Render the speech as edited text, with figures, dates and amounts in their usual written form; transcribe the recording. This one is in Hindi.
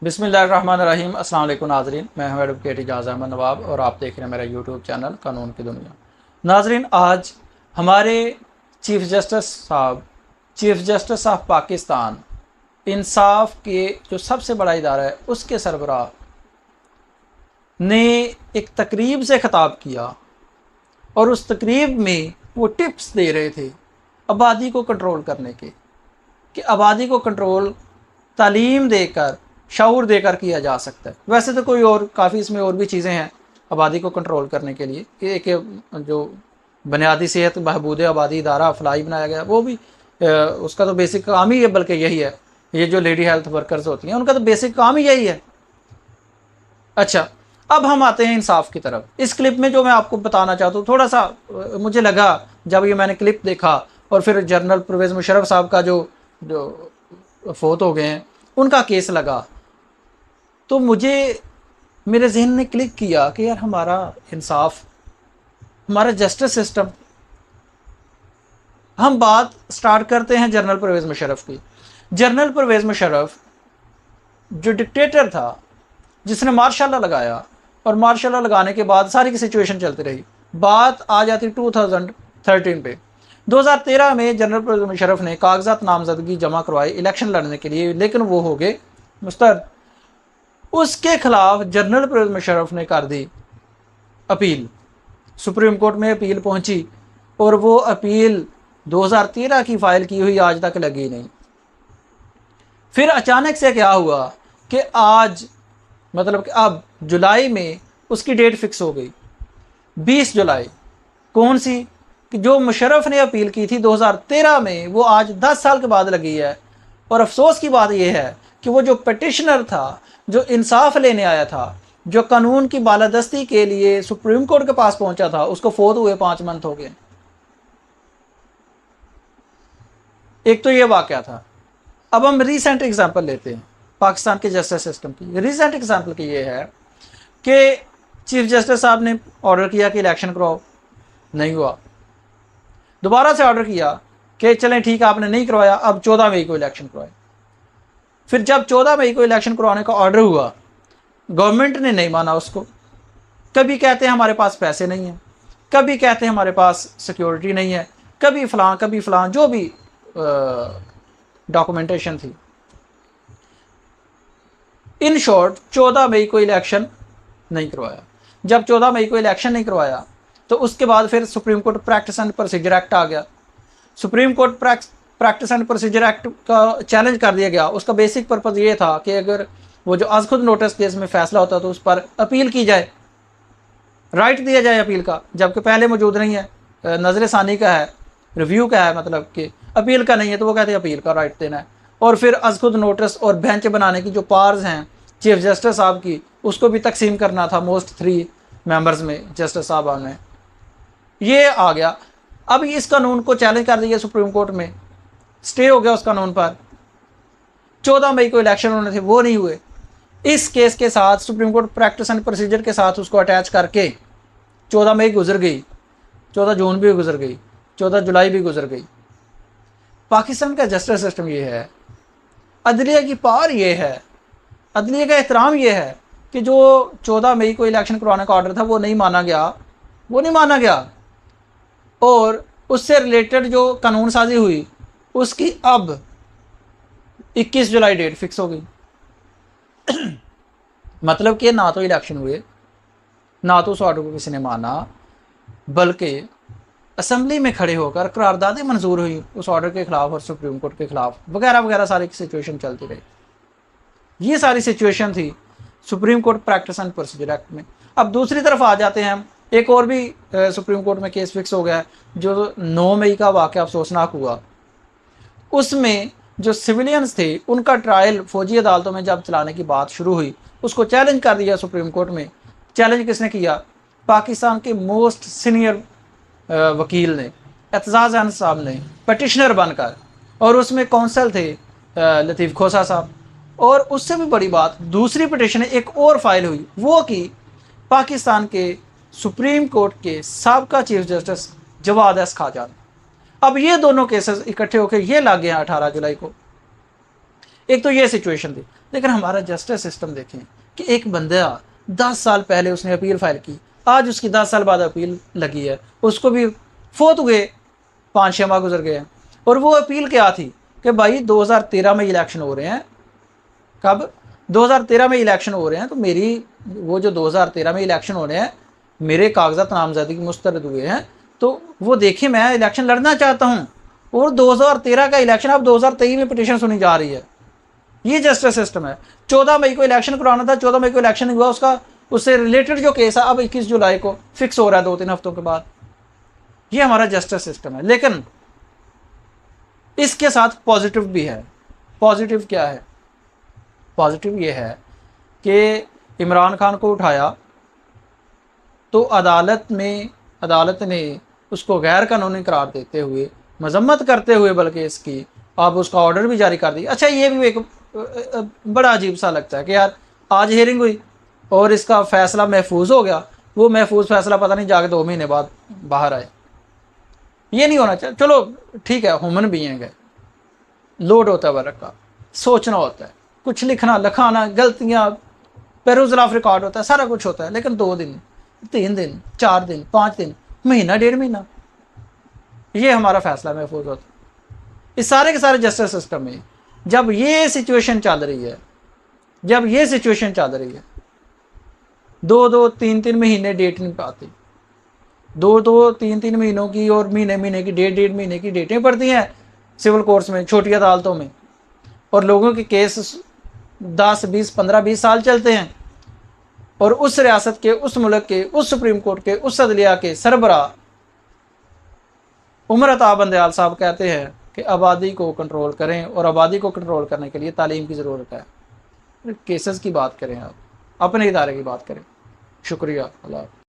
बिस्मिल्लाहिर्रहमानिर्रहीम। अस्सलाम वालेकुम नाजरीन, मैं हूं एडवोकेट इजाज़ अहमद नवाब और आप देख रहे हैं मेरा यूट्यूब चैनल कानून की दुनिया। नाजरीन, आज हमारे चीफ जस्टिस ऑफ पाकिस्तान, इंसाफ के जो सबसे बड़ा इदारा है, उसके सरबराह ने एक तकरीब से ख़िताब किया और उस तकरीब में वो टिप्स दे रहे थे आबादी को कंट्रोल करने के, कि आबादी को कंट्रोल तालीम देकर, शऊर देकर किया जा सकता है। वैसे तो कोई और काफ़ी इसमें और भी चीज़ें हैं आबादी को कंट्रोल करने के लिए। एक जो बुनियादी सेहत बहबूद आबादी इदारा फलाई बनाया गया, वो भी उसका तो बेसिक काम ही है, बल्कि यही है। ये जो लेडी हेल्थ वर्कर्स होती हैं, उनका तो बेसिक काम ही यही है। अच्छा, अब हम आते हैं इंसाफ की तरफ। इस क्लिप में जो मैं आपको बताना चाहता हूँ, थोड़ा सा मुझे लगा जब ये मैंने क्लिप देखा और फिर जनरल परवेज़ मुशर्रफ साहब का जो फोत हो गए हैं, उनका केस लगा, तो मुझे मेरे जहन ने क्लिक किया कि यार हमारा इंसाफ, हमारा जस्टिस सिस्टम। हम बात स्टार्ट करते हैं जनरल परवेज़ मुशर्रफ की। जनरल परवेज़ मुशर्रफ जो डिक्टेटर था, जिसने मार्शल लॉ लगाया, और मार्शल लॉ लगाने के बाद सारी की सिचुएशन चलती रही। बात आ जाती 2013 पे। 2013 में जनरल परवेज़ मुशर्रफ ने कागजात नामजदगी जमा करवाई इलेक्शन लड़ने के लिए, लेकिन वो हो गए मुस्तरद। उसके खिलाफ जनरल परवेज़ मुशर्रफ ने कर दी अपील, सुप्रीम कोर्ट में अपील पहुंची, और वो अपील 2013 की फाइल की हुई आज तक लगी नहीं। फिर अचानक से क्या हुआ कि आज, मतलब कि अब जुलाई में उसकी डेट फिक्स हो गई, 20 जुलाई। कौन सी? कि जो मुशर्रफ ने अपील की थी 2013 में, वो आज 10 साल के बाद लगी है। और अफसोस की बात यह है कि वो जो पिटिशनर था, जो इंसाफ लेने आया था, जो कानून की बालादस्ती के लिए सुप्रीम कोर्ट के पास पहुंचा था, उसको फोत हुए 5 मंथ हो गए। एक तो ये वाकया था। अब हम रीसेंट एग्जांपल लेते हैं पाकिस्तान के जस्टिस सिस्टम की। रीसेंट एग्जांपल की ये है कि चीफ जस्टिस साहब ने ऑर्डर किया कि इलेक्शन करवाओ, नहीं हुआ। दोबारा से ऑर्डर किया कि चलें ठीक है, आपने नहीं करवाया, अब 14 मई को इलेक्शन करवाए। फिर जब 14 मई को इलेक्शन करवाने का ऑर्डर हुआ, गवर्नमेंट ने नहीं माना उसको। कभी कहते हैं हमारे पास पैसे नहीं हैं, कभी कहते हैं हमारे पास सिक्योरिटी नहीं है, कभी फलां, जो भी डॉक्यूमेंटेशन थी। इन शॉर्ट 14 मई को इलेक्शन नहीं करवाया। जब 14 मई को इलेक्शन नहीं करवाया, तो उसके बाद फिर Supreme Court practice and procedure act आ गया। Supreme Court practice and procedure act का चैलेंज कर दिया गया। उसका बेसिक पर्पज़ ये था कि अगर वो जो आज खुद नोटिस केस में फैसला होता तो उस पर अपील की जाए, राइट दिया जाए अपील का, जबकि पहले मौजूद नहीं है, नज़र सानी का है, रिव्यू का है, मतलब कि अपील का नहीं है। तो वो कहते हैं अपील का राइट देना है। और फिर आज खुद नोटिस और बेंच बनाने की जो पावर्स हैं चीफ जस्टिस साहब की, उसको भी तकसीम करना था मोस्ट 3 मेंबर्स में जस्टिस साहब ने। ये आ गया। अब इस कानून को चैलेंज कर दिया सुप्रीम कोर्ट में, स्टे हो गया उस कानून पर। 14 मई को इलेक्शन होने थे, वो नहीं हुए। इस केस के साथ supreme Court practice and procedure के साथ उसको अटैच करके 14 मई गुजर गई, 14 जून भी गुजर गई, 14 जुलाई भी गुजर गई। पाकिस्तान का जस्टिस सिस्टम ये है, अदलिया की पावर ये है, अदलिया का एहतराम ये है कि जो 14 मई को इलेक्शन करवाने का ऑर्डर था वो नहीं माना गया, और उससे रिलेटेड जो कानून साजी हुई उसकी अब 21 जुलाई डेट फिक्स हो गई। मतलब कि ना तो इलेक्शन हुए, ना तो उस ऑर्डर को किसी ने माना, बल्कि असेंबली में खड़े होकर करारदादें मंजूर हुई उस ऑर्डर के खिलाफ और सुप्रीम कोर्ट के खिलाफ, वगैरह वगैरह सारी सिचुएशन चलती रही। ये सारी सिचुएशन थी supreme Court practice and procedure act में। अब दूसरी तरफ आ जाते हैं हम, एक और भी सुप्रीम कोर्ट में केस फिक्स हो गया है, जो 9 मई का वाक़या अफसोसनाक हुआ। उसमें जो सिविलियंस थे, उनका ट्रायल फौजी अदालतों में जब चलाने की बात शुरू हुई, उसको चैलेंज कर दिया सुप्रीम कोर्ट में। चैलेंज किसने किया? पाकिस्तान के मोस्ट सीनियर वकील ने, एतजाज़ अहमद साहब ने, पटिशनर बनकर। और उसमें कौंसल थे लतीफ़ खोसा साहब। और उससे भी बड़ी बात, दूसरी पटिशन एक और फाइल हुई, वो कि पाकिस्तान के सुप्रीम कोर्ट के साबका चीफ जस्टिस जवाद एस खाजा। अब ये दोनों केसेस इकट्ठे होकर ये लग गए हैं 18 जुलाई को। एक तो ये सिचुएशन थी। लेकिन हमारा जस्टिस सिस्टम देखें कि एक बंदा 10 साल पहले उसने अपील फाइल की, आज उसकी 10 साल बाद अपील लगी है, उसको भी फोत हुए 5-6 माह गुजर गए हैं। और वो अपील क्या थी कि भाई 2013 में इलेक्शन हो रहे हैं, कब 2013 में इलेक्शन हो रहे हैं, तो मेरी वो जो 2013 में इलेक्शन हो रहे हैं, मेरे कागजात नामजदगी मुस्तरद हुए हैं, तो वो देखिए मैं इलेक्शन लड़ना चाहता हूँ। और 2013 का इलेक्शन अब 2023 में पिटीशन सुनी जा रही है। ये जस्टिस सिस्टम है। 14 मई को इलेक्शन कराना था, 14 मई को इलेक्शन हुआ, उसका उससे रिलेटेड जो केस है अब 21 जुलाई को फिक्स हो रहा है 2-3 हफ्तों के बाद। ये हमारा जस्टिस सिस्टम है। लेकिन इसके साथ पॉजिटिव भी है। पॉजिटिव क्या है? पॉजिटिव ये है कि इमरान खान को उठाया तो अदालत ने उसको गैर कानूनी करार देते हुए, मजम्मत करते हुए बल्कि इसकी, अब उसका ऑर्डर भी जारी कर दिया। अच्छा, ये भी एक बड़ा अजीब सा लगता है कि यार आज हियरिंग हुई और इसका फैसला महफूज हो गया, वो महफूज फैसला पता नहीं जाके 2 महीने बाद बाहर आए। ये नहीं होना चाहिए। चलो ठीक है, ह्यूमन बीइंग है, लोड होता है वर्क का, सोचना होता है, कुछ लिखना लिखाना, गलतियाँ, पेरूजल ऑफ रिकॉर्ड होता है, सारा कुछ होता है। लेकिन 2 दिन, 3 दिन, 4 दिन, 5 दिन, महीना, 1.5 महीना, ये हमारा फैसला महफूज होता है। इस सारे के सारे जस्टिस सिस्टम में जब ये सिचुएशन चल रही है, 2-2, 3-3 महीने डेट नहीं पाती, 2-2, 3-3 महीनों की और महीने की 1.5 महीने की डेटें पड़ती हैं सिविल कोर्ट्स में, छोटी अदालतों में, और लोगों के केस 10, 20, 15, 20 साल चलते हैं। और उस रियासत के, उस मुल्क के, उस सुप्रीम कोर्ट के, उस अदलिया के सरबराह उमर अता बंदयाल साहब कहते हैं कि आबादी को कंट्रोल करें, और आबादी को कंट्रोल करने के लिए तालीम की ज़रूरत है। केसेस की बात करें, आप अपने इदारे की बात करें। शुक्रिया। अल्लाह।